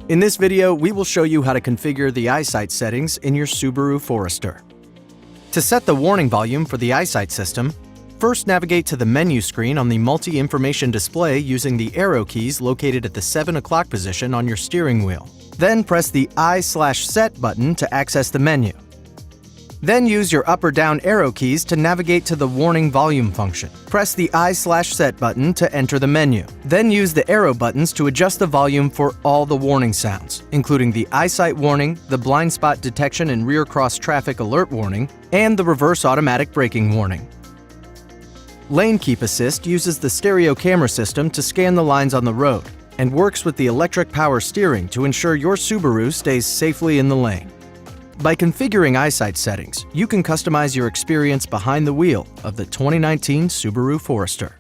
In this video, we will show you how to configure the EyeSight settings in your Subaru Forester. To set the warning volume for the EyeSight system, first navigate to the menu screen on the multi-information display using the arrow keys located at the 7 o'clock position on your steering wheel. Then press the Eye/Set button to access the menu. Then use your up or down arrow keys to navigate to the warning volume function. Press the Eye/Set button to enter the menu. Then use the arrow buttons to adjust the volume for all the warning sounds, including the EyeSight warning, the blind spot detection and rear cross traffic alert warning, and the reverse automatic braking warning. Lane Keep Assist uses the stereo camera system to scan the lines on the road and works with the electric power steering to ensure your Subaru stays safely in the lane. By configuring EyeSight settings, you can customize your experience behind the wheel of the 2019 Subaru Forester.